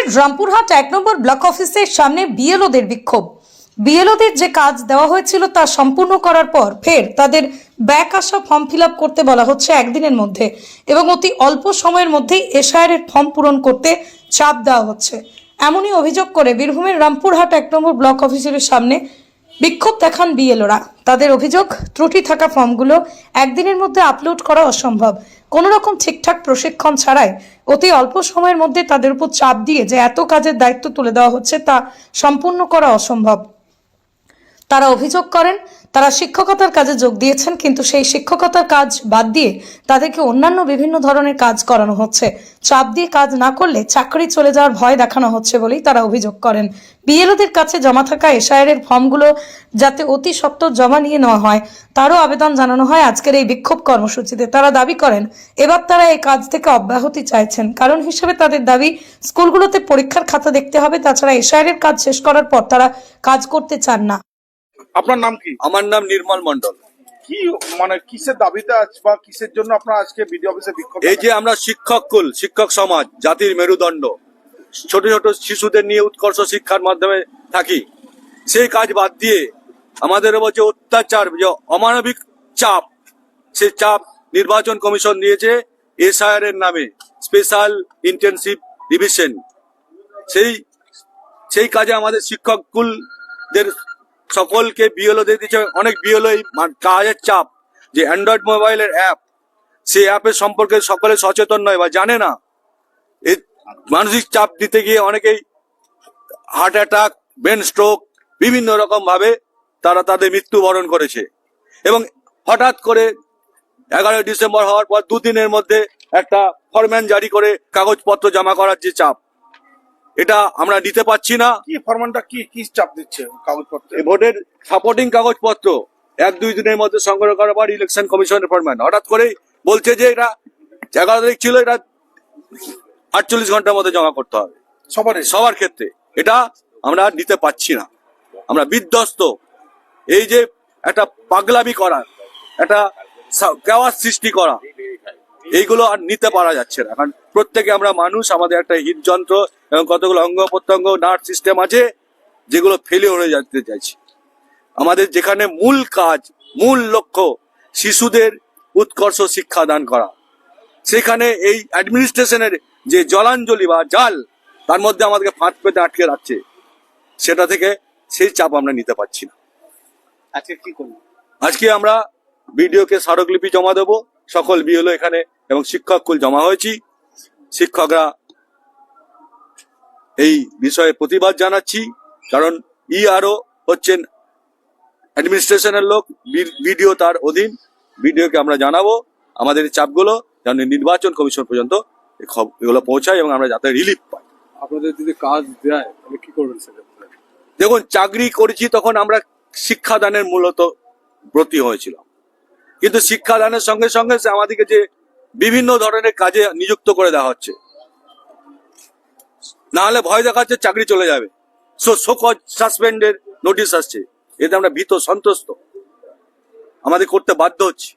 বীরভূমের রামপুরহাট ১ নম্বর ব্লক অফিসের সামনে বিএলওদের বিক্ষোভ। বিএলওদের যে কাজ দেওয়া হয়েছিল তা সম্পূর্ণ করার পর ফের তাদের ব্যাক আসা ফর্ম ফিল আপ করতে বলা হচ্ছে একদিনের মধ্যে, এবং অতি অল্প সময়ের মধ্যেই এসআইআর ফর্ম পূরণ করতে চাপ দেওয়া হচ্ছে। এমনই অভিযোগ করে বীরভূমের রামপুরহাট ১ নম্বর ব্লক অফিসের সামনে বিক্ষোভ দেখান বিএলওরা। তাদের অভিযোগ, ত্রুটি থাকা ফর্মগুলো একদিনের মধ্যে আপলোড করা অসম্ভব। কোনো রকম ঠিকঠাক প্রশিক্ষণ ছাড়াই অতি অল্প সময়ের মধ্যে তাদের উপর চাপ দিয়ে যে এত কাজের দায়িত্ব তুলে দেওয়া হচ্ছে তা সম্পূর্ণ করা অসম্ভব। তারা অভিযোগ করেন, তারা শিক্ষকতার কাজে যোগ দিয়েছেন, কিন্তু সেই শিক্ষকতার কাজ বাদ দিয়ে তাদেরকে অন্যান্য বিভিন্ন ধরনের কাজ করানো হচ্ছে। চাপ দিয়ে কাজ না করলে চাকরি চলে যাওয়ার ভয় দেখানো হচ্ছে বলেই তারা অভিযোগ করেন। বিএলওদের কাছে জমা থাকা এসআইআর ফর্মগুলো যাতে অতি সত্বর জমা নিয়ে নেওয়া হয় তারও আবেদন জানানো হয় আজকের এই বিক্ষোভ কর্মসূচিতে। তারা দাবি করেন এবার তারা এই কাজ থেকে অব্যাহতি চাইছেন। কারণ হিসেবে তাদের দাবি, স্কুলগুলোতে পরীক্ষার খাতা দেখতে হবে, তাছাড়া এসআইআর কাজ শেষ করার পর তারা কাজ করতে চান না। আপনার নাম কি? আমার নাম নির্মল মন্ডল। কি মানে কিসের দাবিতে আছে বা কিসের জন্য আপনারা আজকে বিডিও অফিসে বিক্ষোভ? এই যে আমরা শিক্ষক সমাজ, জাতির মেরুদণ্ড, ছোট ছোট শিশুদের নিয়ে উৎকর্ষ শিক্ষার মাধ্যমে থাকি, সেই কাজ বাদ দিয়ে আমাদের উপর যে অত্যাচার, যে অমানবিক চাপ, সেই চাপ নির্বাচন কমিশন নিয়েছে এসআইআর এর নামে, স্পেশাল ইন্টেনসিভ রিভিশন। সেই কাজে আমাদের শিক্ষকদের সকলকে বিএলওদের দিচ্ছে। অনেক বিএলও এই কাজের চাপ, যে অ্যান্ড্রয়েড মোবাইলের অ্যাপ, সেই অ্যাপের সম্পর্কে সকলে সচেতন নয় বা জানে না। এই মানসিক চাপ দিতে গিয়ে অনেকেই হার্ট অ্যাটাক, ব্রেন স্ট্রোক, বিভিন্ন রকম ভাবে তারা তাদের মৃত্যুবরণ করেছে। এবং হঠাৎ করে 11 ডিসেম্বর হওয়ার পর দুদিনের মধ্যে একটা ফরম্যান জারি করে কাগজপত্র জমা করার যে চাপ, এটা আমরা নিতে পারছি না। কি ফরম্যানটা কি চাপ দিচ্ছে কাগজপত্র? ভোটের সাপোর্টিং কাগজপত্র 1-2 দিনের মধ্যে সংগ্রহ করার পর ইলেকশন কমিশনের ফরম্যান হঠাৎ করেই বলছে যে এটা 11 তারিখ ছিল, এটা 48 ঘন্টার মধ্যে জমা করতে হবে সবার ক্ষেত্রে। এটা আমরা নিতে পারছি না, আমরা বিধ্বস্ত। এই যে একটা পাগলামি করা, একটা কেওয়াস সৃষ্টি করা, এইগুলো আর নিতে পারা যাচ্ছে না। কারণ প্রত্যেকে আমরা মানুষ, আমাদের একটা হৃদযন্ত্র এবং কতগুলো অঙ্গ প্রত্যঙ্গ, নার্ভ সিস্টেম আছে যেগুলো ফেলে হয়ে যেতে চাইছে। আমাদের যেখানে মূল কাজ, মূল লক্ষ্য শিশুদের উৎকর্ষ শিক্ষা দান করা, সেখানে এই অ্যাডমিনিস্ট্রেশনের যে জলাঞ্জলি বা জাল, তার মধ্যে আমাদেরকে ফাঁদ পেতে আটকে রাখছে, সেটা থেকে সেই চাপ আমরা নিতে পারছি না। আজকে কি করবো? আজকে আমরা বিডিওকে স্মারকলিপি জমা দেবো, সকল বিএলও এখানে এবং শিক্ষককুল জমা হয়েছি। শিক্ষকরা এই বিষয়ে প্রতিবাদ জানাচ্ছি, কারণ ইআরও হচ্ছেন অ্যাডমিনিস্ট্রেশনের লোক, বিডিও তার অধীন। বিডিওকে আমরা জানাবো আমাদের চাপগুলো যেন নির্বাচন কমিশন পর্যন্ত এগুলো পৌঁছায় এবং আমরা যাতে রিলিফ পাই। আপনাদের যদি কাজ দেয় তাহলে কি করবেন সেক্ষেত্রে? দেখুন, চাকরি করেছি তখন আমরা শিক্ষাদানের মূলত ব্রতী হয়েছিলাম, কিন্তু শিক্ষাদানের সঙ্গে সঙ্গে আমাদেরকে যে বিভিন্ন ধরনের কাজে নিযুক্ত করে দেওয়া হচ্ছে, না হলে ভয় দেখাচ্ছে চাকরি চলে যাবে, সাসপেন্ডের নোটিশ আসছে, এতে আমরা ভীত সন্ত্রস্ত, আমাদের করতে বাধ্য হচ্ছি।